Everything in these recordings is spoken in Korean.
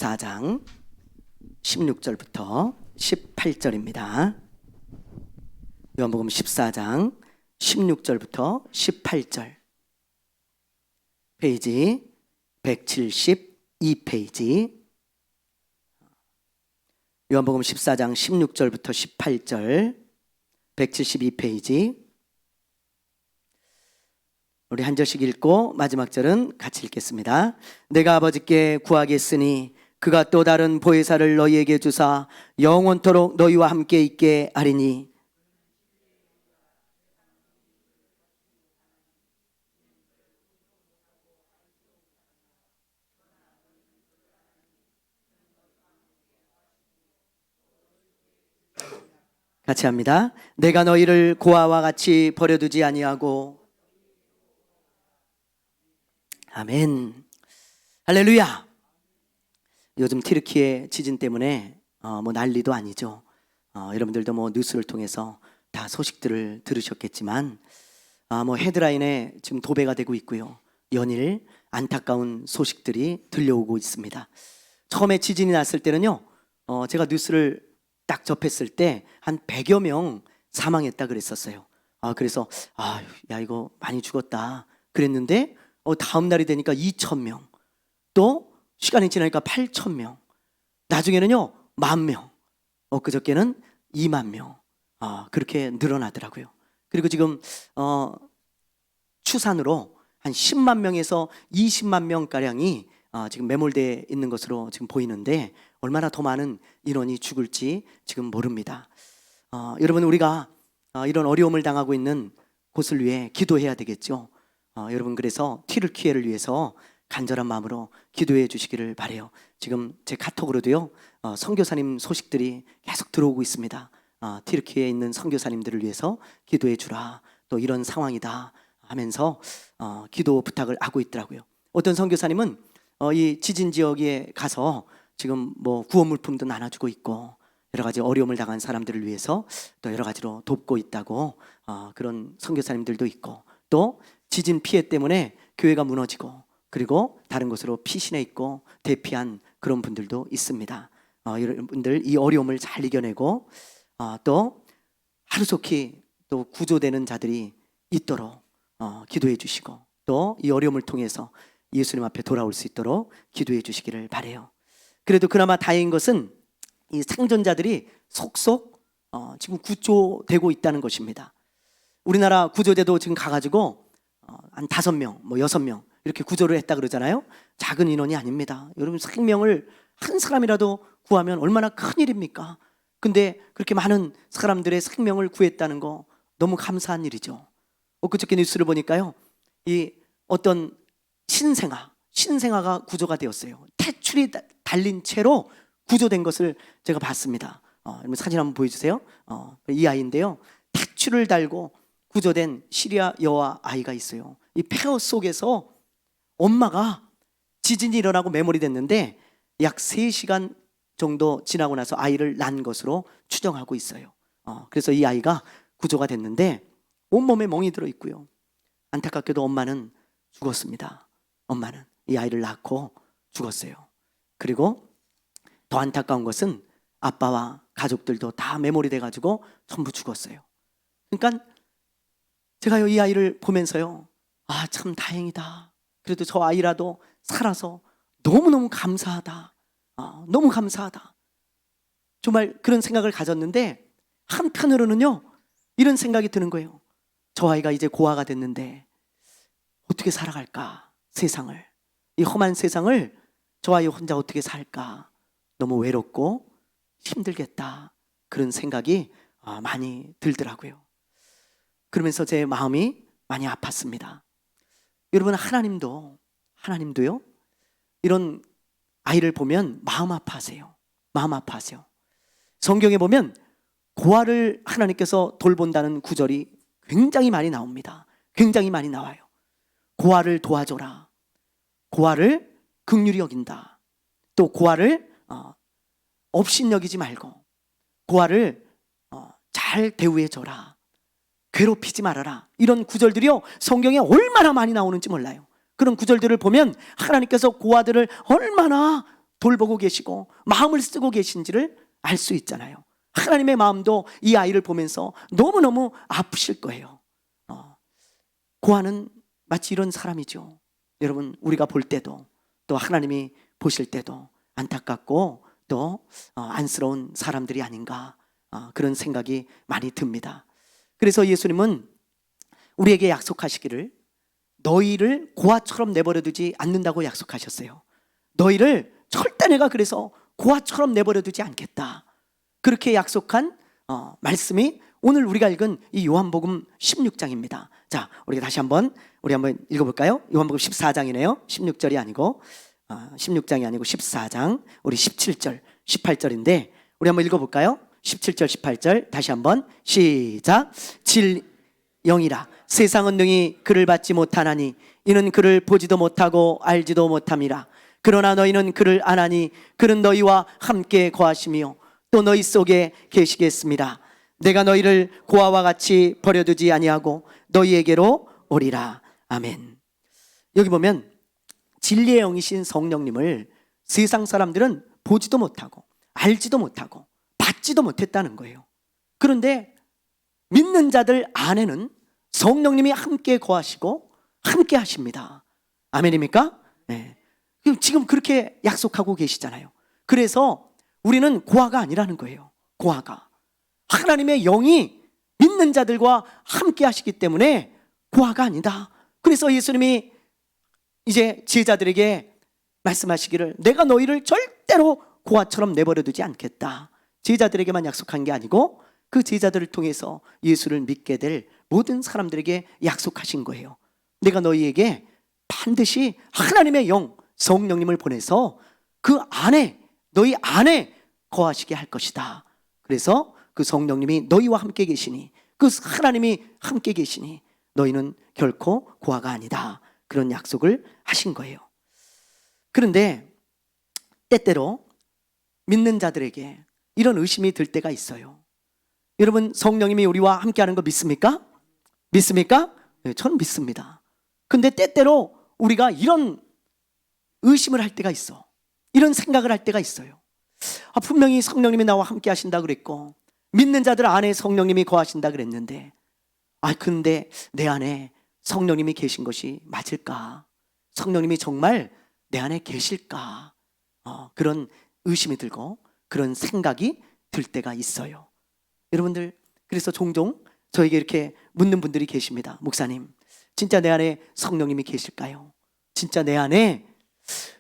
14장 16절부터 18절입니다. 요한복음 14장 16절부터 18절, 페이지 172페이지. 요한복음 14장 16절부터 18절, 172페이지. 우리 한 절씩 읽고 마지막 절은 같이 읽겠습니다. 내가 아버지께 구하겠으니 그가 또 다른 보혜사를 너희에게 주사 영원토록 너희와 함께 있게 하리니 같이 합니다. 내가 너희를 고아와 같이 버려두지 아니하고. 아멘. 할렐루야. 요즘 튀르키예 지진 때문에 뭐 난리도 아니죠. 여러분들도 뭐 뉴스를 통해서 다 소식들을 들으셨겠지만 뭐 헤드라인에 지금 도배가 되고 있고요. 연일 안타까운 소식들이 들려오고 있습니다. 처음에 지진이 났을 때는요, 제가 뉴스를 딱 접했을 때 한 100여 명 사망했다 그랬었어요. 그래서 야 이거 많이 죽었다 그랬는데 다음 날이 되니까 2,000명, 또 시간이 지나니까 8,000명, 나중에는요 10,000명, 그저께는 20,000명, 그렇게 늘어나더라고요. 그리고 지금 추산으로 한 10만 명에서 20만 명가량이 지금 매몰되어 있는 것으로 지금 보이는데 얼마나 더 많은 인원이 죽을지 지금 모릅니다. 여러분, 우리가 이런 어려움을 당하고 있는 곳을 위해 기도해야 되겠죠. 여러분, 그래서 튀르키예를 위해서 간절한 마음으로 기도해 주시기를 바라요. 지금 제 카톡으로도요 선교사님 소식들이 계속 들어오고 있습니다. 튀르키예에 있는 선교사님들을 위해서 기도해 주라, 또 이런 상황이다 하면서 기도 부탁을 하고 있더라고요. 어떤 선교사님은 이 지진 지역에 가서 지금 뭐 구호 물품도 나눠주고 있고 여러 가지 어려움을 당한 사람들을 위해서 또 여러 가지로 돕고 있다고, 그런 선교사님들도 있고, 또 지진 피해 때문에 교회가 무너지고 그리고 다른 곳으로 피신해 있고 대피한 그런 분들도 있습니다. 여러분들 이 어려움을 잘 이겨내고 또 하루속히 또 구조되는 자들이 있도록 기도해 주시고, 또 이 어려움을 통해서 예수님 앞에 돌아올 수 있도록 기도해 주시기를 바라요. 그래도 그나마 다행인 것은 이 생존자들이 속속 지금 구조되고 있다는 것입니다. 우리나라 구조대도 지금 가가지고 한 5명, 뭐 6명 이렇게 구조를 했다 그러잖아요. 작은 인원이 아닙니다. 여러분, 생명을 한 사람이라도 구하면 얼마나 큰 일입니까? 근데 그렇게 많은 사람들의 생명을 구했다는 거 너무 감사한 일이죠. 그저께 뉴스를 보니까요, 이 어떤 신생아가 구조가 되었어요. 탯줄이 달린 채로 구조된 것을 제가 봤습니다. 사진 한번 보여주세요. 이 아이인데요, 탯줄을 달고 구조된 시리아 여아 아이가 있어요. 이 폐허 속에서 엄마가 지진이 일어나고 매몰이 됐는데 약 3시간 정도 지나고 나서 아이를 낳은 것으로 추정하고 있어요. 그래서 이 아이가 구조가 됐는데 온몸에 멍이 들어 있고요. 안타깝게도 엄마는 죽었습니다. 엄마는 이 아이를 낳고 죽었어요. 그리고 더 안타까운 것은 아빠와 가족들도 다 매몰이 돼가지고 전부 죽었어요. 그러니까 제가 이 아이를 보면서요, 참 다행이다. 그래도 저 아이라도 살아서 너무너무 감사하다. 너무 감사하다. 정말 그런 생각을 가졌는데, 한편으로는요 이런 생각이 드는 거예요. 저 아이가 이제 고아가 됐는데 어떻게 살아갈까? 세상을, 이 험한 세상을 저 아이 혼자 어떻게 살까? 너무 외롭고 힘들겠다. 그런 생각이 많이 들더라고요. 그러면서 제 마음이 많이 아팠습니다. 여러분, 하나님도요 이런 아이를 보면 마음 아파하세요. 마음 아파하세요. 성경에 보면 고아를 하나님께서 돌본다는 구절이 굉장히 많이 나옵니다. 굉장히 많이 나와요. 고아를 도와줘라. 고아를 긍휼히 여긴다. 또 고아를 업신여기지 말고 고아를 잘 대우해줘라. 괴롭히지 말아라. 이런 구절들이요 성경에 얼마나 많이 나오는지 몰라요. 그런 구절들을 보면 하나님께서 고아들을 얼마나 돌보고 계시고 마음을 쓰고 계신지를 알 수 있잖아요. 하나님의 마음도 이 아이를 보면서 너무너무 아프실 거예요. 고아는 마치 이런 사람이죠. 여러분, 우리가 볼 때도 또 하나님이 보실 때도 안타깝고 또 안쓰러운 사람들이 아닌가, 그런 생각이 많이 듭니다. 그래서 예수님은 우리에게 약속하시기를 너희를 고아처럼 내버려 두지 않는다고 약속하셨어요. 너희를 절대 내가 그래서 고아처럼 내버려 두지 않겠다, 그렇게 약속한 말씀이 오늘 우리가 읽은 이 요한복음 16장입니다. 자, 우리가 다시 한번 읽어볼까요? 요한복음 14장이네요. 16절이 아니고 16장이 아니고 14장, 우리 17절 18절인데 우리 한번 읽어볼까요? 17절 18절 다시 한번 시작. 영이라 세상은 능히 그를 받지 못하나니 이는 그를 보지도 못하고 알지도 못함이라. 그러나 너희는 그를 아나니 그는 너희와 함께 거하시며 또 너희 속에 계시겠습니다. 내가 너희를 고아와 같이 버려두지 아니하고 너희에게로 오리라. 아멘. 여기 보면 진리의 영이신 성령님을 세상 사람들은 보지도 못하고 알지도 못하고 받지도 못했다는 거예요. 그런데 믿는 자들 안에는 성령님이 함께 거하시고 함께 하십니다. 아멘입니까? 네. 지금 그렇게 약속하고 계시잖아요. 그래서 우리는 고아가 아니라는 거예요. 고아가 하나님의 영이 믿는 자들과 함께 하시기 때문에 고아가 아니다. 그래서 예수님이 이제 제자들에게 말씀하시기를 내가 너희를 절대로 고아처럼 내버려 두지 않겠다. 제자들에게만 약속한 게 아니고 그 제자들을 통해서 예수를 믿게 될 모든 사람들에게 약속하신 거예요. 내가 너희에게 반드시 하나님의 영 성령님을 보내서 그 안에 너희 안에 거하시게 할 것이다. 그래서 그 성령님이 너희와 함께 계시니 그 하나님이 함께 계시니 너희는 결코 고아가 아니다. 그런 약속을 하신 거예요. 그런데 때때로 믿는 자들에게 이런 의심이 들 때가 있어요. 여러분, 성령님이 우리와 함께하는 거 믿습니까? 믿습니까? 네, 저는 믿습니다. 근데 때때로 우리가 이런 의심을 할 때가 있어. 이런 생각을 할 때가 있어요. 분명히 성령님이 나와 함께 하신다 그랬고 믿는 자들 안에 성령님이 거하신다 그랬는데 근데 내 안에 성령님이 계신 것이 맞을까? 성령님이 정말 내 안에 계실까? 그런 의심이 들고 그런 생각이 들 때가 있어요. 여러분들, 그래서 종종 저에게 이렇게 묻는 분들이 계십니다. 목사님, 진짜 내 안에 성령님이 계실까요? 진짜 내 안에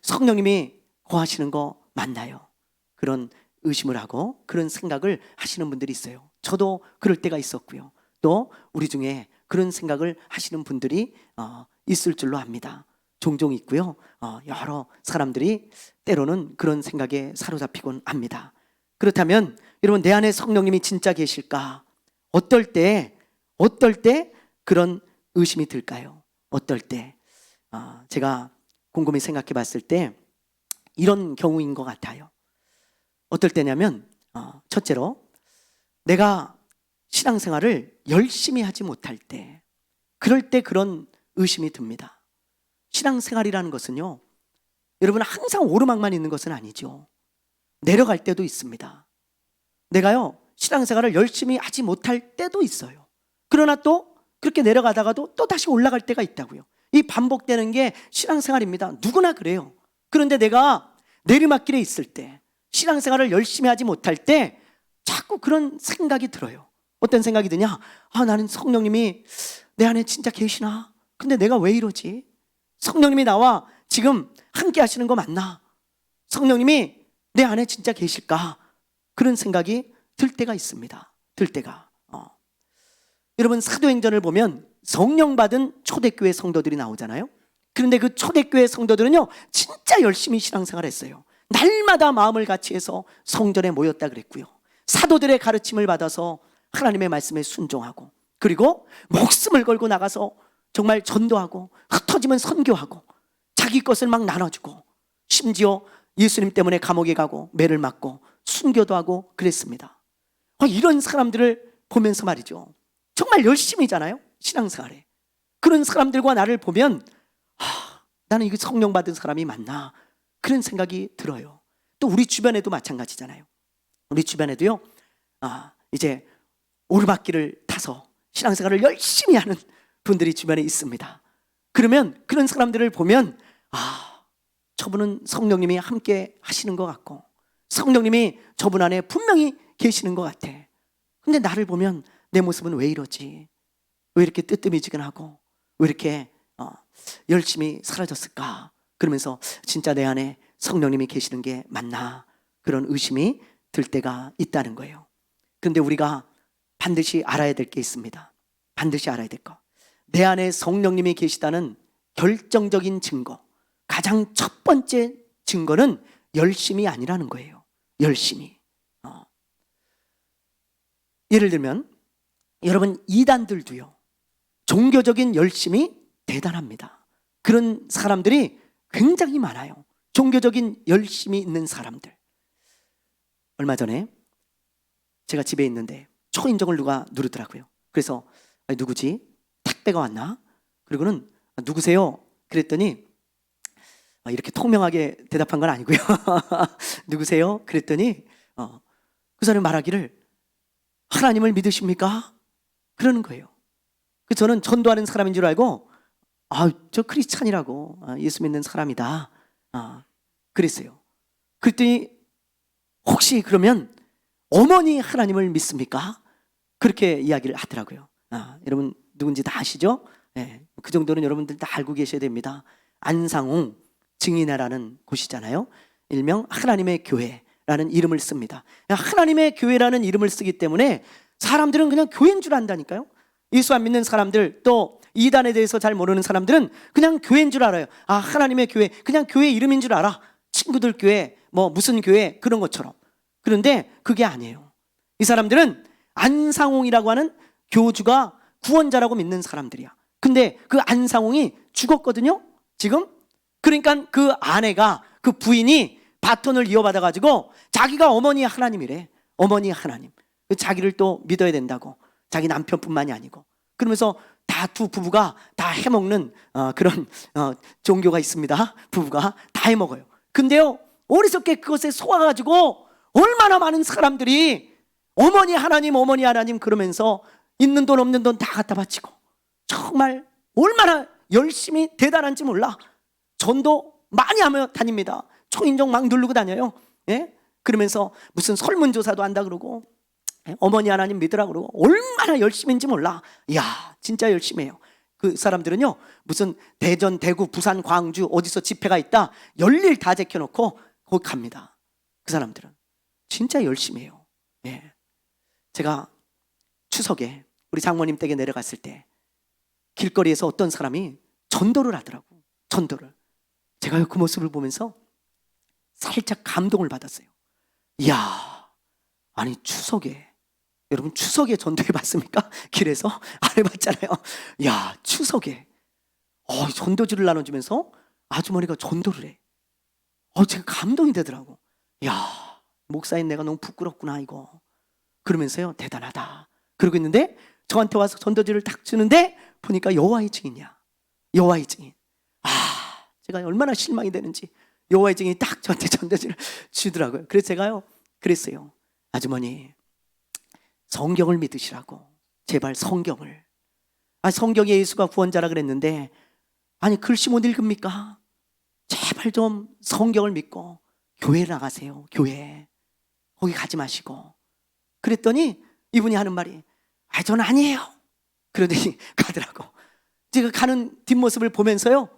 성령님이 거하시는 거 맞나요? 그런 의심을 하고 그런 생각을 하시는 분들이 있어요. 저도 그럴 때가 있었고요. 또 우리 중에 그런 생각을 하시는 분들이 있을 줄로 압니다. 종종 있고요. 여러 사람들이 때로는 그런 생각에 사로잡히곤 합니다. 그렇다면 여러분, 내 안에 성령님이 진짜 계실까? 어떨 때 그런 의심이 들까요? 어떨 때? 제가 곰곰이 생각해 봤을 때 이런 경우인 것 같아요. 어떨 때냐면 첫째로 내가 신앙생활을 열심히 하지 못할 때, 그럴 때 그런 의심이 듭니다. 신앙생활이라는 것은요, 여러분, 항상 오르막만 있는 것은 아니죠. 내려갈 때도 있습니다. 내가요, 신앙생활을 열심히 하지 못할 때도 있어요. 그러나 또 그렇게 내려가다가도 또 다시 올라갈 때가 있다고요. 이 반복되는 게 신앙생활입니다. 누구나 그래요. 그런데 내가 내리막길에 있을 때, 신앙생활을 열심히 하지 못할 때 자꾸 그런 생각이 들어요. 어떤 생각이 드냐? 나는 성령님이 내 안에 진짜 계시나? 근데 내가 왜 이러지? 성령님이 나와 지금 함께 하시는 거 맞나? 성령님이 내 안에 진짜 계실까? 그런 생각이 들 때가 있습니다. 들 때가. 여러분, 사도행전을 보면 성령 받은 초대교회 성도들이 나오잖아요. 그런데 그 초대교회 성도들은요, 진짜 열심히 신앙생활 했어요. 날마다 마음을 같이 해서 성전에 모였다 그랬고요. 사도들의 가르침을 받아서 하나님의 말씀에 순종하고, 그리고 목숨을 걸고 나가서 정말 전도하고 흩어지면 선교하고 자기 것을 막 나눠주고, 심지어 예수님 때문에 감옥에 가고 매를 맞고 순교도 하고 그랬습니다. 이런 사람들을 보면서 말이죠, 정말 열심히잖아요, 신앙생활에. 그런 사람들과 나를 보면 나는 이거 성령 받은 사람이 맞나? 그런 생각이 들어요. 또 우리 주변에도 마찬가지잖아요. 우리 주변에도요, 이제 오르막길을 타서 신앙생활을 열심히 하는 분들이 주변에 있습니다. 그러면 그런 사람들을 보면 저분은 성령님이 함께 하시는 것 같고 성령님이 저분 안에 분명히 계시는 것 같아. 근데 나를 보면 내 모습은 왜 이러지? 왜 이렇게 뜨뜨미지근하고 왜 이렇게 열심히 사라졌을까? 그러면서 진짜 내 안에 성령님이 계시는 게 맞나? 그런 의심이 들 때가 있다는 거예요. 그런데 우리가 반드시 알아야 될 게 있습니다. 반드시 알아야 될 거. 내 안에 성령님이 계시다는 결정적인 증거, 가장 첫 번째 증거는 열심이 아니라는 거예요. 열심이. 예를 들면 여러분, 이단들도요, 종교적인 열심이 대단합니다. 그런 사람들이 굉장히 많아요. 종교적인 열심이 있는 사람들. 얼마 전에 제가 집에 있는데 초인종을 누가 누르더라고요. 그래서 누구지? 택배가 왔나? 그리고는 누구세요? 그랬더니 이렇게 통명하게 대답한 건 아니고요. 누구세요? 그랬더니 그 사람이 말하기를 하나님을 믿으십니까? 그러는 거예요. 그래서 저는 전도하는 사람인 줄 알고 저 크리스찬이라고, 예수 믿는 사람이다, 그랬어요. 그랬더니 혹시 그러면 어머니 하나님을 믿습니까? 그렇게 이야기를 하더라고요. 여러분 누군지 다 아시죠? 네, 그 정도는 여러분들 다 알고 계셔야 됩니다. 안상홍 증인회라는 곳이잖아요. 일명 하나님의 교회라는 이름을 씁니다. 하나님의 교회라는 이름을 쓰기 때문에 사람들은 그냥 교회인 줄 안다니까요. 예수 안 믿는 사람들, 또 이단에 대해서 잘 모르는 사람들은 그냥 교회인 줄 알아요. 하나님의 교회, 그냥 교회 이름인 줄 알아. 친구들 교회, 무슨 교회, 그런 것처럼. 그런데 그게 아니에요. 이 사람들은 안상홍이라고 하는 교주가 구원자라고 믿는 사람들이야. 근데 그 안상홍이 죽었거든요, 지금. 그러니까 그 아내가, 그 부인이 바톤을 이어받아가지고 자기가 어머니 하나님이래. 어머니 하나님. 자기를 또 믿어야 된다고. 자기 남편뿐만이 아니고. 그러면서 다 두 부부가 다 해먹는 그런 종교가 있습니다. 부부가 다 해먹어요. 근데요, 어리석게 그것에 속아가지고 얼마나 많은 사람들이 어머니 하나님 그러면서 있는 돈 없는 돈 다 갖다 바치고, 정말 얼마나 열심히 대단한지 몰라. 전도 많이 하며 다닙니다. 초인종 막 누르고 다녀요. 예? 그러면서 무슨 설문조사도 한다 그러고, 어머니 하나님 믿으라 그러고, 얼마나 열심인지 몰라. 이야, 진짜 열심히 해요. 그 사람들은요, 무슨 대전, 대구, 부산, 광주 어디서 집회가 있다, 열일 다 제껴놓고 거기 갑니다. 그 사람들은 진짜 열심히 해요. 예. 제가 추석에 우리 장모님 댁에 내려갔을 때 길거리에서 어떤 사람이 전도를 하더라고. 전도를. 제가 그 모습을 보면서 살짝 감동을 받았어요. 이야, 아니 추석에, 여러분 추석에 전도해 봤습니까? 길에서 안 해봤잖아요. 야, 추석에 전도지를 나눠주면서 아주머니가 전도를 해. 제가 감동이 되더라고. 야, 목사인 내가 너무 부끄럽구나 이거. 그러면서요, 대단하다 그러고 있는데 저한테 와서 전도지를 딱 주는데 보니까 여호와의 증인이야. 여호와의 증인. 제가 얼마나 실망이 되는지. 여호와의 증인이 딱 저한테 전도지를 주더라고요. 그래서 제가요 그랬어요. 아주머니, 성경을 믿으시라고. 제발 성경을. 성경에 예수가 구원자라 그랬는데 글씨 못 읽습니까? 제발 좀 성경을 믿고 교회 나가세요. 교회. 거기 가지 마시고. 그랬더니 이분이 하는 말이 저는 아니에요. 그러더니 가더라고. 제가 가는 뒷모습을 보면서요,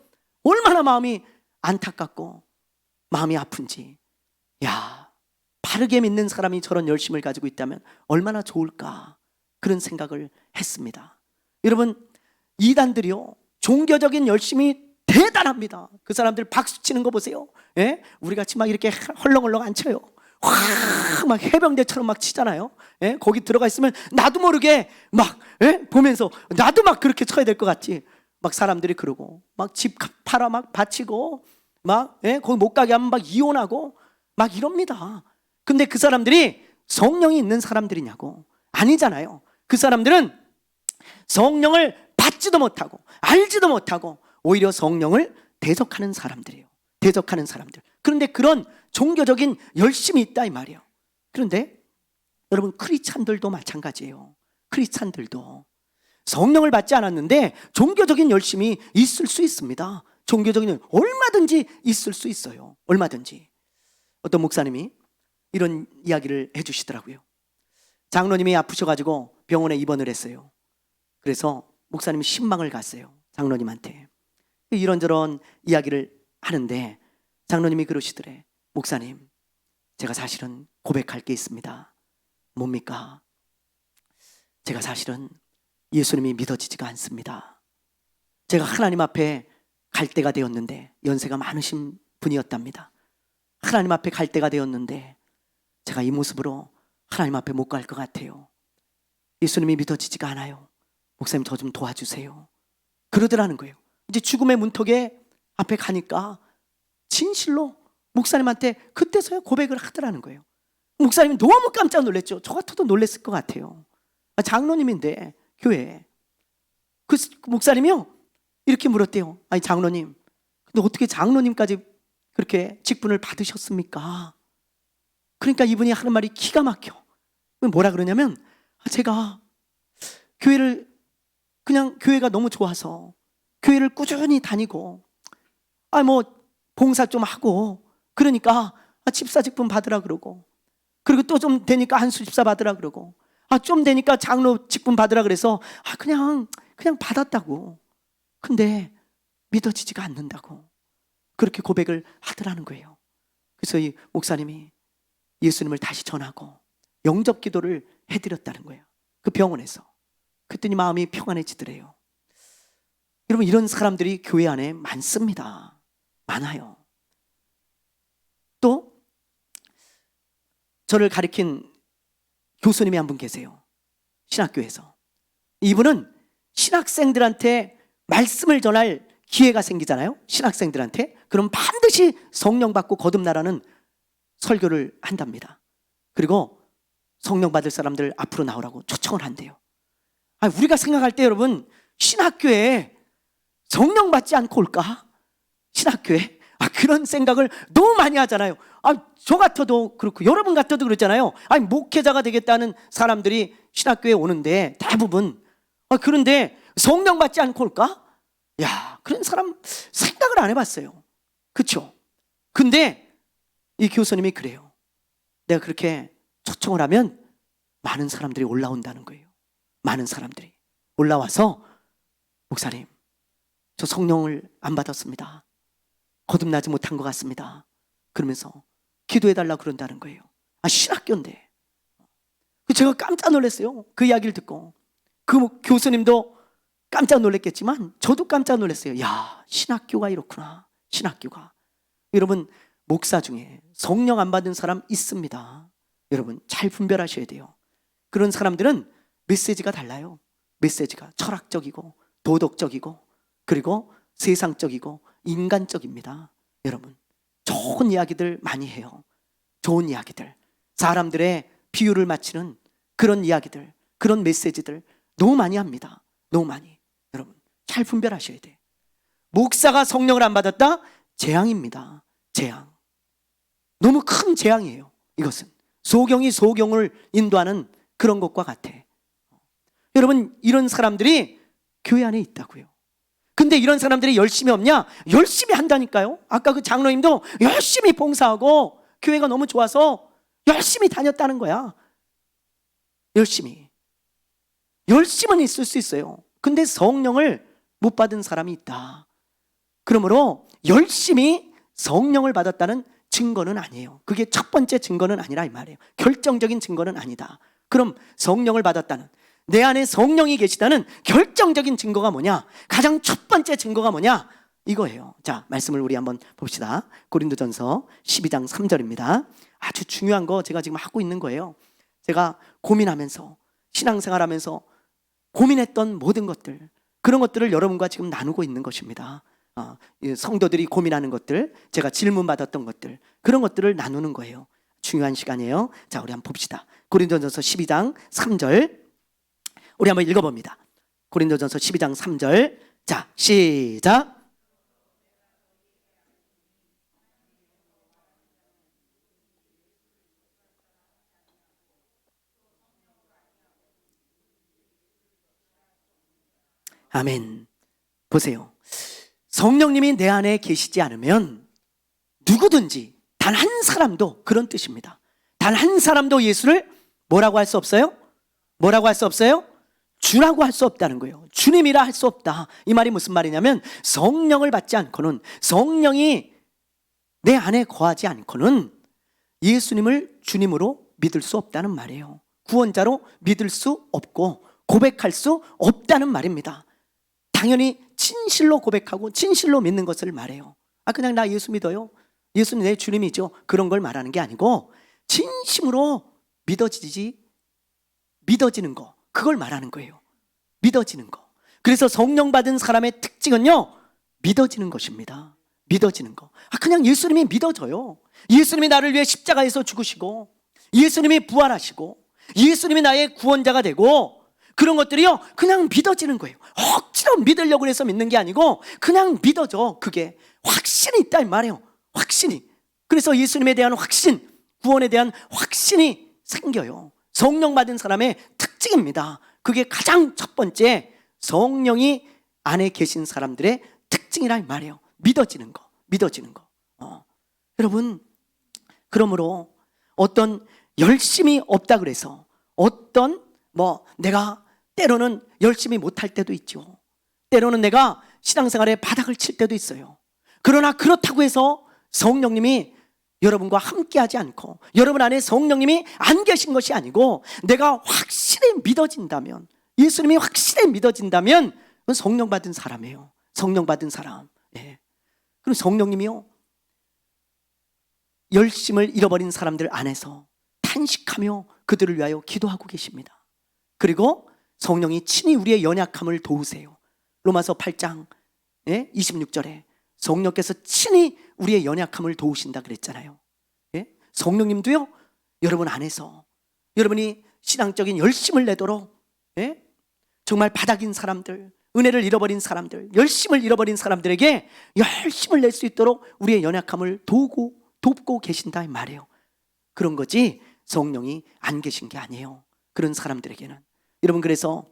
얼마나 마음이 안타깝고 마음이 아픈지. 야, 바르게 믿는 사람이 저런 열심을 가지고 있다면 얼마나 좋을까, 그런 생각을 했습니다. 여러분, 이단들이요, 종교적인 열심이 대단합니다. 그 사람들 박수 치는 거 보세요. 예? 우리 같이 막 이렇게 헐렁헐렁 안 쳐요. 막 해병대처럼 막 치잖아요. 예? 거기 들어가 있으면 나도 모르게 막 보면서 나도 막 그렇게 쳐야 될 것 같지. 막 사람들이 그러고 막 집 팔아 막 바치고 막 거기 못 가게 하면 막 이혼하고 막 이럽니다. 근데 그 사람들이 성령이 있는 사람들이냐고? 아니잖아요. 그 사람들은 성령을 받지도 못하고 알지도 못하고 오히려 성령을 대적하는 사람들이에요. 대적하는 사람들. 그런데 그런 종교적인 열심이 있다 이 말이에요. 그런데 여러분, 크리스찬들도 마찬가지예요. 크리스찬들도 성령을 받지 않았는데 종교적인 열심이 있을 수 있습니다. 종교적인 얼마든지 있을 수 있어요. 얼마든지. 어떤 목사님이 이런 이야기를 해주시더라고요. 장로님이 아프셔가지고 병원에 입원을 했어요. 그래서 목사님이 신방을 갔어요. 장로님한테 이런저런 이야기를 하는데 장로님이 그러시더래. 목사님, 제가 사실은 고백할 게 있습니다. 뭡니까? 제가 사실은 예수님이 믿어지지가 않습니다. 제가 하나님 앞에 갈 때가 되었는데, 연세가 많으신 분이었답니다. 하나님 앞에 갈 때가 되었는데 제가 이 모습으로 하나님 앞에 못 갈 것 같아요. 예수님이 믿어지지가 않아요. 목사님, 저 좀 도와주세요. 그러더라는 거예요. 이제 죽음의 문턱에 앞에 가니까 진실로 목사님한테 그때서야 고백을 하더라는 거예요. 목사님이 너무 깜짝 놀랐죠. 저 같아도 놀랐을 것 같아요. 장로님인데 교회에. 그 목사님이요 이렇게 물었대요. 아니 장로님, 근데 어떻게 장로님까지 그렇게 직분을 받으셨습니까? 그러니까 이분이 하는 말이 기가 막혀. 뭐라 그러냐면, 제가 교회를 그냥 교회가 너무 좋아서 교회를 꾸준히 다니고 봉사 좀 하고 그러니까 집사 직분 받으라 그러고, 그리고 또 좀 되니까 한수 집사 받으라 그러고, 좀 되니까 장로 직분 받으라 그래서 그냥 받았다고. 근데 믿어지지가 않는다고 그렇게 고백을 하더라는 거예요. 그래서 이 목사님이 예수님을 다시 전하고 영접 기도를 해드렸다는 거예요. 그 병원에서. 그랬더니 마음이 평안해지더래요. 여러분, 이런 사람들이 교회 안에 많습니다. 많아요. 또 저를 가리킨 교수님이 한 분 계세요. 신학교에서. 이분은 신학생들한테 말씀을 전할 기회가 생기잖아요. 신학생들한테. 그럼 반드시 성령 받고 거듭나라는 설교를 한답니다. 그리고 성령 받을 사람들 앞으로 나오라고 초청을 한대요. 우리가 생각할 때 여러분, 신학교에 성령 받지 않고 올까? 신학교에? 그런 생각을 너무 많이 하잖아요. 저 같아도 그렇고 여러분 같아도 그렇잖아요. 목회자가 되겠다는 사람들이 신학교에 오는데 대부분. 그런데 성령 받지 않고 올까? 그런 사람 생각을 안 해봤어요. 그렇죠? 근데 이 교수님이 그래요. 내가 그렇게 초청을 하면 많은 사람들이 올라온다는 거예요. 많은 사람들이 올라와서, 목사님, 저 성령을 안 받았습니다. 거듭나지 못한 것 같습니다. 그러면서 기도해달라 그런다는 거예요. 신학교인데. 제가 깜짝 놀랐어요. 그 이야기를 듣고. 그 교수님도 깜짝 놀랐겠지만 저도 깜짝 놀랐어요. 신학교가 이렇구나. 신학교가. 여러분, 목사 중에 성령 안 받은 사람 있습니다. 여러분, 잘 분별하셔야 돼요. 그런 사람들은 메시지가 달라요. 메시지가 철학적이고 도덕적이고 그리고 세상적이고 인간적입니다. 여러분, 좋은 이야기들 많이 해요. 좋은 이야기들, 사람들의 비유를 맞추는 그런 이야기들, 그런 메시지들 너무 많이 합니다. 너무 많이. 여러분, 잘 분별하셔야 돼. 목사가 성령을 안 받았다? 재앙입니다. 재앙. 너무 큰 재앙이에요. 이것은 소경이 소경을 인도하는 그런 것과 같아. 여러분, 이런 사람들이 교회 안에 있다고요. 근데 이런 사람들이 열심히 없냐? 열심히 한다니까요. 아까 그 장로님도 열심히 봉사하고 교회가 너무 좋아서 열심히 다녔다는 거야. 열심은 있을 수 있어요. 근데 성령을 못 받은 사람이 있다. 그러므로 열심히 성령을 받았다는 증거는 아니에요. 그게 첫 번째 증거는 아니라 이 말이에요. 결정적인 증거는 아니다. 그럼 성령을 받았다는, 내 안에 성령이 계시다는 결정적인 증거가 뭐냐? 가장 첫 번째 증거가 뭐냐? 이거예요. 자, 말씀을 우리 한번 봅시다. 고린도전서 12장 3절입니다. 아주 중요한 거 제가 지금 하고 있는 거예요. 제가 고민하면서, 신앙생활하면서 고민했던 모든 것들, 그런 것들을 여러분과 지금 나누고 있는 것입니다. 성도들이 고민하는 것들, 제가 질문 받았던 것들, 그런 것들을 나누는 거예요. 중요한 시간이에요. 자, 우리 한번 봅시다. 고린도전서 12장 3절 우리 한번 읽어봅니다. 고린도전서 12장 3절. 자, 시작. 아멘. 보세요. 성령님이 내 안에 계시지 않으면 누구든지 단 한 사람도, 그런 뜻입니다. 단 한 사람도 예수를 뭐라고 할 수 없어요? 뭐라고 할 수 없어요? 주라고 할 수 없다는 거예요. 주님이라 할 수 없다. 이 말이 무슨 말이냐면 성령을 받지 않고는, 성령이 내 안에 거하지 않고는 예수님을 주님으로 믿을 수 없다는 말이에요. 구원자로 믿을 수 없고 고백할 수 없다는 말입니다. 당연히 진실로 고백하고 진실로 믿는 것을 말해요. 그냥 나 예수 믿어요, 예수님 내 주님이죠, 그런 걸 말하는 게 아니고 진심으로 믿어지는 거, 그걸 말하는 거예요. 믿어지는 거. 그래서 성령 받은 사람의 특징은요, 믿어지는 것입니다. 믿어지는 거. 그냥 예수님이 믿어져요. 예수님이 나를 위해 십자가에서 죽으시고, 예수님이 부활하시고, 예수님이 나의 구원자가 되고, 그런 것들이요 그냥 믿어지는 거예요. 억지로 믿으려고 해서 믿는 게 아니고 그냥 믿어져. 그게 확신이 있다 이 말이에요. 확신이. 그래서 예수님에 대한 확신, 구원에 대한 확신이 생겨요. 성령 받은 사람의 특징입니다. 그게 가장 첫 번째 성령이 안에 계신 사람들의 특징이라 이 말이에요. 믿어지는 거, 믿어지는 거. 여러분, 그러므로 어떤 열심이 없다 그래서 어떤 내가 때로는 열심히 못할 때도 있죠. 때로는 내가 신앙생활에 바닥을 칠 때도 있어요. 그러나 그렇다고 해서 성령님이 여러분과 함께하지 않고 여러분 안에 성령님이 안 계신 것이 아니고, 내가 확실히 믿어진다면, 예수님이 확실히 믿어진다면 그건 성령 받은 사람이에요. 성령 받은 사람. 예. 그럼 성령님이요 열심을 잃어버린 사람들 안에서 탄식하며 그들을 위하여 기도하고 계십니다. 그리고 성령이 친히 우리의 연약함을 도우세요. 로마서 8장 26절에 성령께서 친히 우리의 연약함을 도우신다 그랬잖아요. 성령님도요 여러분 안에서, 여러분이 신앙적인 열심을 내도록, 정말 바닥인 사람들, 은혜를 잃어버린 사람들, 열심을 잃어버린 사람들에게 열심을 낼 수 있도록 우리의 연약함을 돕고 계신다 이 말이에요. 그런 거지 성령이 안 계신 게 아니에요. 그런 사람들에게는. 여러분, 그래서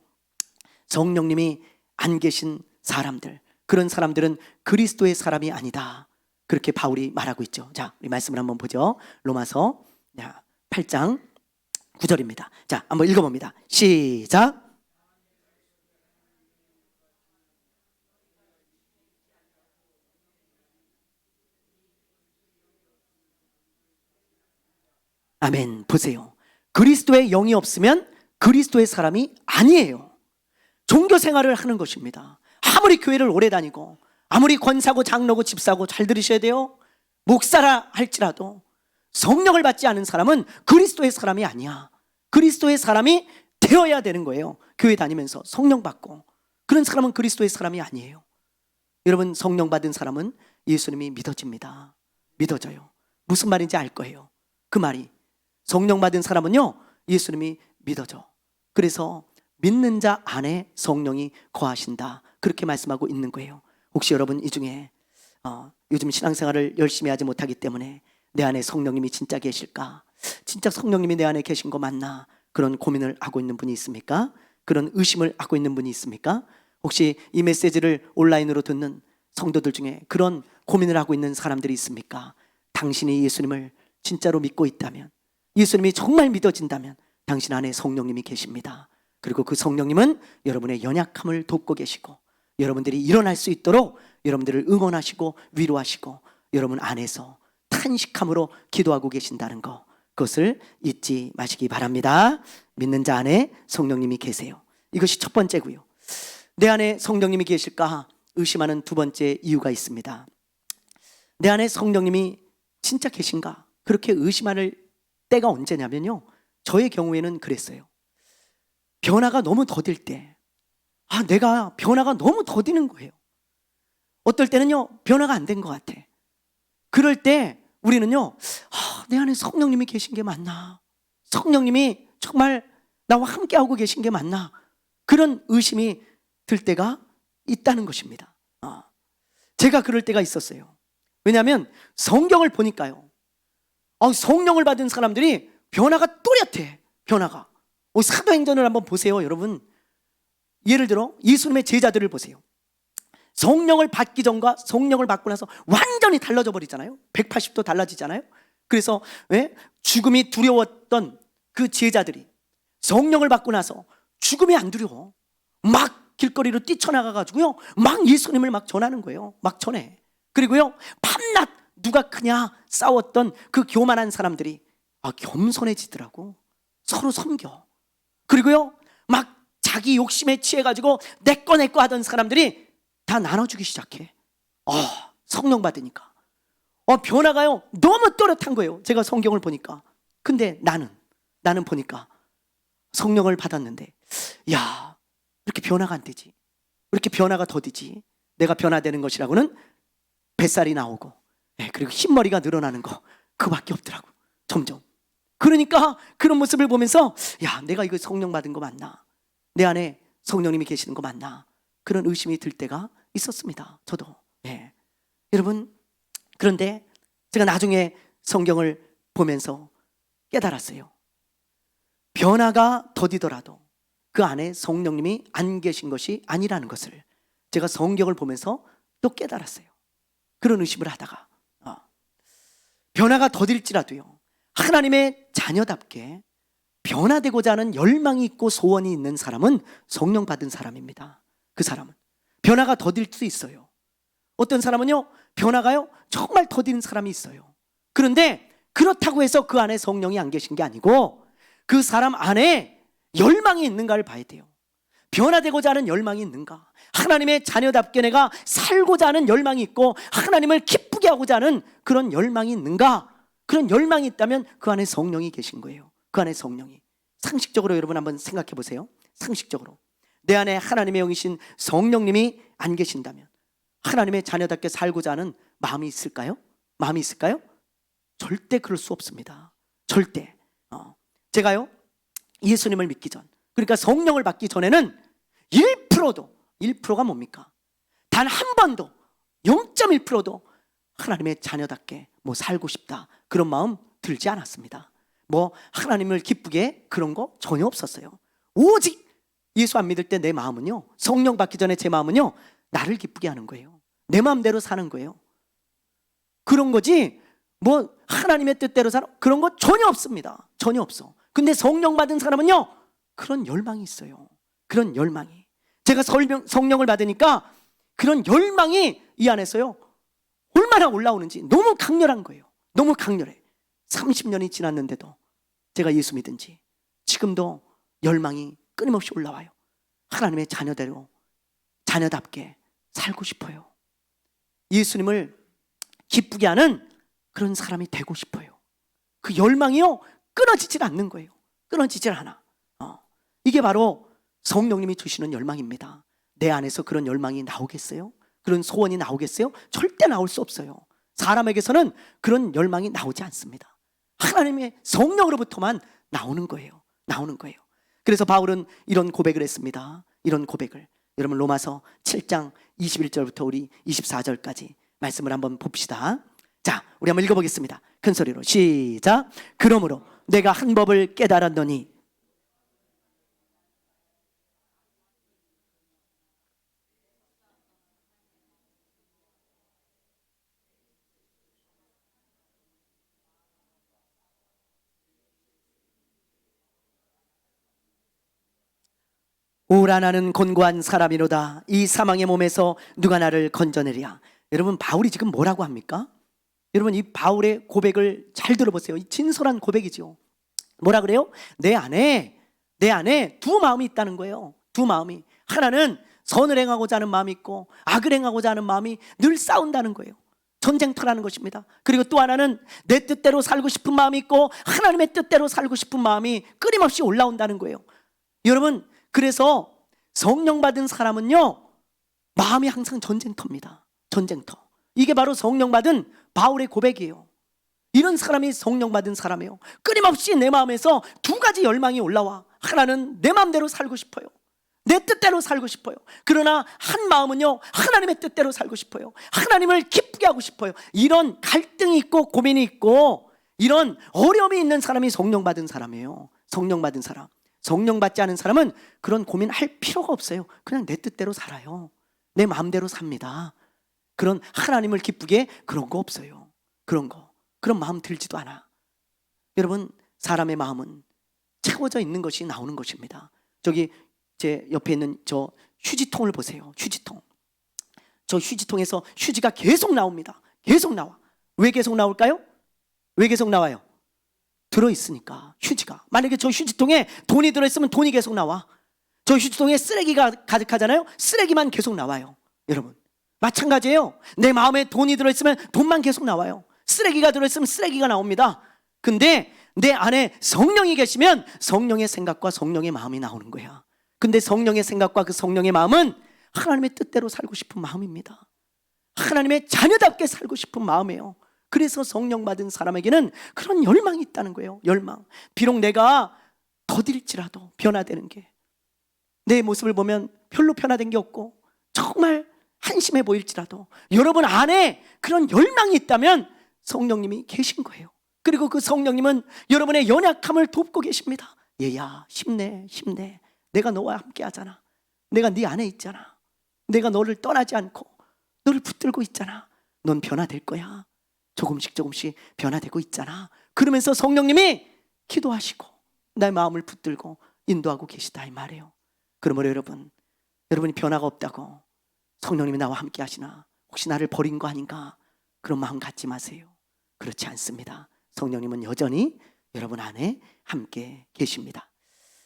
성령님이 안 계신 사람들, 그런 사람들은 그리스도의 사람이 아니다, 그렇게 바울이 말하고 있죠. 자, 우리 말씀을 한번 보죠. 로마서 8장 9절입니다. 자, 한번 읽어봅니다. 시작. 아멘. 보세요. 그리스도의 영이 없으면 그리스도의 사람이 아니에요. 종교 생활을 하는 것입니다. 아무리 교회를 오래 다니고 아무리 권사고 장로고 집사고, 잘 들으셔야 돼요, 목사라 할지라도 성령을 받지 않은 사람은 그리스도의 사람이 아니야. 그리스도의 사람이 되어야 되는 거예요. 교회 다니면서 성령 받고. 그런 사람은 그리스도의 사람이 아니에요. 여러분, 성령 받은 사람은 예수님이 믿어집니다. 믿어져요. 무슨 말인지 알 거예요. 그 말이, 성령 받은 사람은요 예수님이 믿어져. 그래서 믿는 자 안에 성령이 거하신다, 그렇게 말씀하고 있는 거예요. 혹시 여러분 이 중에 요즘 신앙생활을 열심히 하지 못하기 때문에 내 안에 성령님이 진짜 계실까, 진짜 성령님이 내 안에 계신 거 맞나, 그런 고민을 하고 있는 분이 있습니까? 그런 의심을 하고 있는 분이 있습니까? 혹시 이 메시지를 온라인으로 듣는 성도들 중에 그런 고민을 하고 있는 사람들이 있습니까? 당신이 예수님을 진짜로 믿고 있다면, 예수님이 정말 믿어진다면 당신 안에 성령님이 계십니다. 그리고 그 성령님은 여러분의 연약함을 돕고 계시고, 여러분들이 일어날 수 있도록 여러분들을 응원하시고 위로하시고 여러분 안에서 탄식함으로 기도하고 계신다는 거, 그것을 잊지 마시기 바랍니다. 믿는 자 안에 성령님이 계세요. 이것이 첫 번째고요. 내 안에 성령님이 계실까 의심하는 두 번째 이유가 있습니다. 내 안에 성령님이 진짜 계신가, 그렇게 의심할 때가 언제냐면요, 저의 경우에는 그랬어요. 변화가 너무 더딜 때, 내가 변화가 너무 더디는 거예요. 어떨 때는요 변화가 안 된 것 같아. 그럴 때 우리는요 내 안에 성령님이 계신 게 맞나, 성령님이 정말 나와 함께하고 계신 게 맞나, 그런 의심이 들 때가 있다는 것입니다. 제가 그럴 때가 있었어요. 왜냐하면 성경을 보니까요, 성령을 받은 사람들이 변화가 또렷해. 변화가. 사도행전을 한번 보세요. 여러분, 예를 들어 예수님의 제자들을 보세요. 성령을 받기 전과 성령을 받고 나서 완전히 달라져 버리잖아요. 180도 달라지잖아요. 그래서 왜? 죽음이 두려웠던 그 제자들이 성령을 받고 나서 죽음이 안 두려워. 막 길거리로 뛰쳐나가가지고요, 막 예수님을 막 전하는 거예요. 막 전해. 그리고요, 밤낮 누가 크냐 싸웠던 그 교만한 사람들이 겸손해지더라고. 서로 섬겨. 그리고요, 막 자기 욕심에 취해가지고 내 거 하던 사람들이 다 나눠주기 시작해. 성령 받으니까 변화가요 너무 또렷한 거예요. 제가 성경을 보니까. 근데 나는 보니까 성령을 받았는데, 야, 이렇게 변화가 안 되지. 이렇게 변화가 더디지. 내가 변화되는 것이라고는 뱃살이 나오고, 그리고 흰머리가 늘어나는 거, 그밖에 없더라고. 점점. 그러니까 그런 모습을 보면서, 야, 내가 이거 성령 받은 거 맞나? 내 안에 성령님이 계시는 거 맞나? 그런 의심이 들 때가 있었습니다. 저도. 여러분, 그런데 제가 나중에 성경을 보면서 깨달았어요. 변화가 더디더라도 그 안에 성령님이 안 계신 것이 아니라는 것을 제가 성경을 보면서 또 깨달았어요. 그런 의심을 하다가 변화가 더딜지라도요, 하나님의 자녀답게 변화되고자 하는 열망이 있고 소원이 있는 사람은 성령 받은 사람입니다. 그 사람은 변화가 더딜 수 있어요. 어떤 사람은요, 변화가요 정말 더디는 사람이 있어요. 그런데 그렇다고 해서 그 안에 성령이 안 계신 게 아니고 그 사람 안에 열망이 있는가를 봐야 돼요. 변화되고자 하는 열망이 있는가? 하나님의 자녀답게 내가 살고자 하는 열망이 있고 하나님을 기쁘게 하고자 하는 그런 열망이 있는가? 그런 열망이 있다면 그 안에 성령이 계신 거예요. 그 안에 성령이. 상식적으로 여러분 한번 생각해 보세요. 상식적으로 내 안에 하나님의 영이신 성령님이 안 계신다면 하나님의 자녀답게 살고자 하는 마음이 있을까요? 마음이 있을까요? 절대 그럴 수 없습니다. 절대. 제가요, 예수님을 믿기 전, 그러니까 성령을 받기 전에는 1%가 뭡니까? 단 한 번도 0.1%도 하나님의 자녀답게 살고 싶다, 그런 마음 들지 않았습니다. 하나님을 기쁘게 그런 거 전혀 없었어요. 오직 예수 안 믿을 때 내 마음은요, 성령 받기 전에 제 마음은요, 나를 기쁘게 하는 거예요. 내 마음대로 사는 거예요. 그런 거지 하나님의 뜻대로 사는 그런 거 전혀 없습니다. 전혀 없어. 근데 성령 받은 사람은요, 그런 열망이 있어요. 그런 열망이. 제가 성령을 받으니까 그런 열망이 이 안에서요 얼마나 올라오는지 너무 강렬한 거예요. 너무 강렬해. 30년이 지났는데도 제가 예수 믿은 지 지금도 열망이 끊임없이 올라와요. 하나님의 자녀대로, 자녀답게 살고 싶어요. 예수님을 기쁘게 하는 그런 사람이 되고 싶어요. 그 열망이요 끊어지질 않는 거예요. 끊어지질 않아. 이게 바로 성령님이 주시는 열망입니다. 내 안에서 그런 열망이 나오겠어요? 그런 소원이 나오겠어요? 절대 나올 수 없어요. 사람에게서는 그런 열망이 나오지 않습니다. 하나님의 성령으로부터만 나오는 거예요. 나오는 거예요. 그래서 바울은 이런 고백을 했습니다. 이런 고백을. 여러분 로마서 7장 21절부터 우리 24절까지 말씀을 한번 봅시다. 자, 우리 한번 읽어보겠습니다. 큰 소리로 시작. 그러므로 내가 한 법을 깨달았노니 오라 나는 곤고한 사람이로다. 이 사망의 몸에서 누가 나를 건져내랴. 여러분 바울이 지금 뭐라고 합니까? 여러분 이 바울의 고백을 잘 들어보세요. 이 진솔한 고백이죠. 뭐라 그래요? 내 안에 두 마음이 있다는 거예요. 두 마음이. 하나는 선을 행하고자 하는 마음이 있고 악을 행하고자 하는 마음이 늘 싸운다는 거예요. 전쟁터라는 것입니다. 그리고 또 하나는 내 뜻대로 살고 싶은 마음이 있고 하나님의 뜻대로 살고 싶은 마음이 끊임없이 올라온다는 거예요. 여러분 그래서 성령 받은 사람은요 마음이 항상 전쟁터입니다. 전쟁터. 이게 바로 성령 받은 바울의 고백이에요. 이런 사람이 성령 받은 사람이에요. 끊임없이 내 마음에서 두 가지 열망이 올라와. 하나는 내 마음대로 살고 싶어요. 내 뜻대로 살고 싶어요. 그러나 한 마음은요 하나님의 뜻대로 살고 싶어요. 하나님을 기쁘게 하고 싶어요. 이런 갈등이 있고 고민이 있고 이런 어려움이 있는 사람이 성령 받은 사람이에요. 성령 받은 사람. 성령 받지 않은 사람은 그런 고민할 필요가 없어요. 그냥 내 뜻대로 살아요. 내 마음대로 삽니다. 그런 하나님을 기쁘게 그런 거 없어요. 그런 마음 들지도 않아. 여러분, 사람의 마음은 채워져 있는 것이 나오는 것입니다. 저기 제 옆에 있는 저 휴지통을 보세요. 휴지통. 저 휴지통에서 휴지가 계속 나옵니다. 계속 나와. 왜 계속 나올까요? 왜 계속 나와요? 들어있으니까. 휴지가, 만약에 저 휴지통에 돈이 들어있으면 돈이 계속 나와. 저 휴지통에 쓰레기가 가득하잖아요. 쓰레기만 계속 나와요. 여러분, 마찬가지예요. 내 마음에 돈이 들어있으면 돈만 계속 나와요. 쓰레기가 들어있으면 쓰레기가 나옵니다. 근데 내 안에 성령이 계시면 성령의 생각과 성령의 마음이 나오는 거야. 근데 성령의 생각과 그 성령의 마음은 하나님의 뜻대로 살고 싶은 마음입니다. 하나님의 자녀답게 살고 싶은 마음이에요. 그래서 성령 받은 사람에게는 그런 열망이 있다는 거예요. 열망. 비록 내가 더딜지라도 변화되는 게, 내 모습을 보면 별로 변화된 게 없고 정말 한심해 보일지라도 여러분 안에 그런 열망이 있다면 성령님이 계신 거예요. 그리고 그 성령님은 여러분의 연약함을 돕고 계십니다. 얘야, 힘내, 힘내. 내가 너와 함께 하잖아. 내가 네 안에 있잖아. 내가 너를 떠나지 않고 너를 붙들고 있잖아. 넌 변화될 거야. 조금씩 조금씩 변화되고 있잖아. 그러면서 성령님이 기도하시고 나의 마음을 붙들고 인도하고 계시다, 이 말이에요. 그러므로 여러분이 변화가 없다고 성령님이 나와 함께 하시나, 혹시 나를 버린 거 아닌가, 그런 마음 갖지 마세요. 그렇지 않습니다. 성령님은 여전히 여러분 안에 함께 계십니다.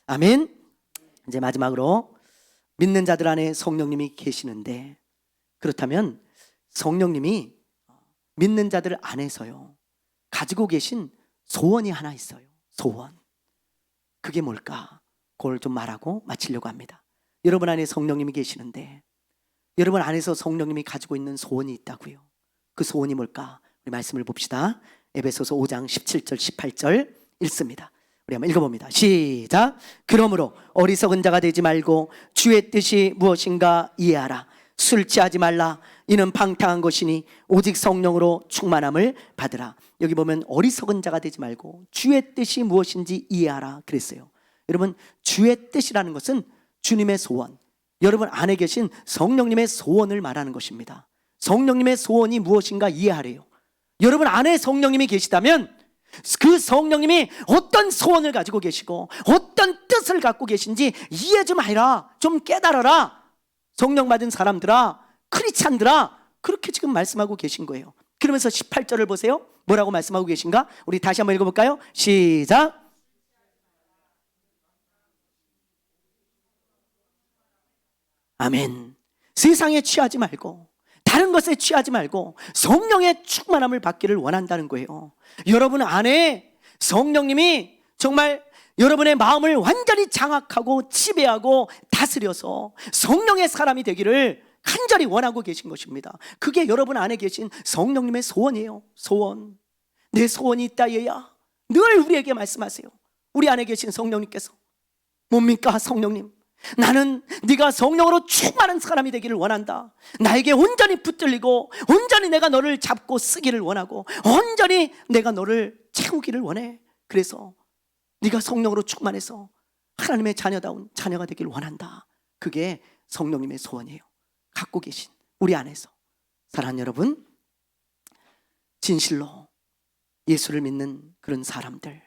아멘. 이제 마지막으로 믿는 자들 안에 성령님이 계시는데, 그렇다면 성령님이 믿는 자들 안에서요 가지고 계신 소원이 하나 있어요. 소원. 그게 뭘까? 그걸 좀 말하고 마치려고 합니다. 여러분 안에 성령님이 계시는데 여러분 안에서 성령님이 가지고 있는 소원이 있다고요. 그 소원이 뭘까? 우리 말씀을 봅시다. 에베소서 5장 17절 18절 읽습니다. 우리 한번 읽어봅니다. 시작. 그러므로 어리석은 자가 되지 말고 주의 뜻이 무엇인가 이해하라. 술 취하지 말라. 이는 방탕한 것이니 오직 성령으로 충만함을 받으라. 여기 보면 어리석은 자가 되지 말고 주의 뜻이 무엇인지 이해하라 그랬어요. 여러분, 주의 뜻이라는 것은 주님의 소원, 여러분 안에 계신 성령님의 소원을 말하는 것입니다. 성령님의 소원이 무엇인가 이해하래요. 여러분 안에 성령님이 계시다면 그 성령님이 어떤 소원을 가지고 계시고 어떤 뜻을 갖고 계신지 이해 좀 해라. 좀 깨달아라. 성령 받은 사람들아, 크리스찬들아, 그렇게 지금 말씀하고 계신 거예요. 그러면서 18절을 보세요. 뭐라고 말씀하고 계신가? 우리 다시 한번 읽어볼까요? 시작. 아멘. 세상에 취하지 말고 다른 것에 취하지 말고 성령의 충만함을 받기를 원한다는 거예요. 여러분 안에 성령님이 정말 여러분의 마음을 완전히 장악하고 지배하고 다스려서 성령의 사람이 되기를 간절히 원하고 계신 것입니다. 그게 여러분 안에 계신 성령님의 소원이에요. 소원. 내 소원이 있다 얘야. 늘 우리에게 말씀하세요. 우리 안에 계신 성령님께서. 뭡니까? 성령님, 나는 네가 성령으로 충만한 사람이 되기를 원한다. 나에게 온전히 붙들리고 온전히 내가 너를 잡고 쓰기를 원하고 온전히 내가 너를 채우기를 원해. 그래서 네가 성령으로 충만해서 하나님의 자녀다운 자녀가 되기를 원한다. 그게 성령님의 소원이에요. 갖고 계신 우리 안에서. 사랑하는 여러분, 진실로 예수를 믿는 그런 사람들,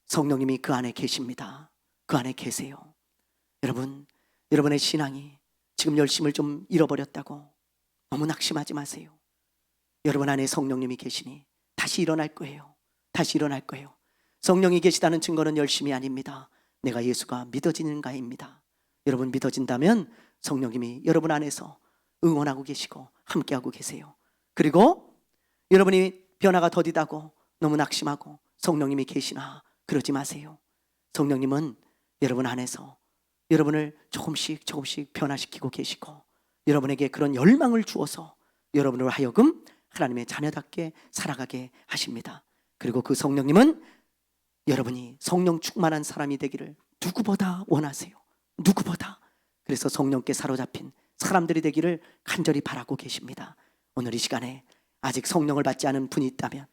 성령님이 그 안에 계십니다. 그 안에 계세요. 여러분, 여러분의 신앙이 지금 열심을 좀 잃어버렸다고 너무 낙심하지 마세요. 여러분 안에 성령님이 계시니 다시 일어날 거예요. 다시 일어날 거예요. 성령이 계시다는 증거는 열심이 아닙니다. 내가 예수가 믿어지는가입니다. 여러분 믿어진다면 성령님이 여러분 안에서 응원하고 계시고 함께하고 계세요. 그리고 여러분이 변화가 더디다고 너무 낙심하고 성령님이 계시나 그러지 마세요. 성령님은 여러분 안에서 여러분을 조금씩 조금씩 변화시키고 계시고 여러분에게 그런 열망을 주어서 여러분을 하여금 하나님의 자녀답게 살아가게 하십니다. 그리고 그 성령님은 여러분이 성령 충만한 사람이 되기를 누구보다 원하세요. 누구보다. 그래서 성령께 사로잡힌 사람들이 되기를 간절히 바라고 계십니다. 오늘 이 시간에 아직 성령을 받지 않은 분이 있다면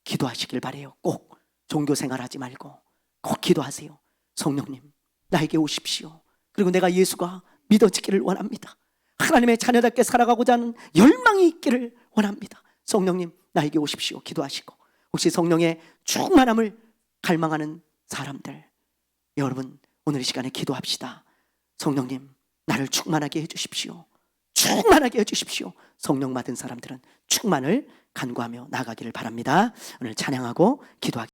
기도하시길 바라요. 꼭 종교 생활하지 말고 꼭 기도하세요. 성령님, 나에게 오십시오. 그리고 내가 예수가 믿어지기를 원합니다. 하나님의 자녀답게 살아가고자 하는 열망이 있기를 원합니다. 성령님 나에게 오십시오. 기도하시고, 혹시 성령의 충만함을 갈망하는 사람들, 여러분 오늘 이 시간에 기도합시다. 성령님 나를 충만하게 해주십시오. 충만하게 해주십시오. 성령 받은 사람들은 충만을 간구하며 나가기를 바랍니다. 오늘 찬양하고 기도하겠습니다.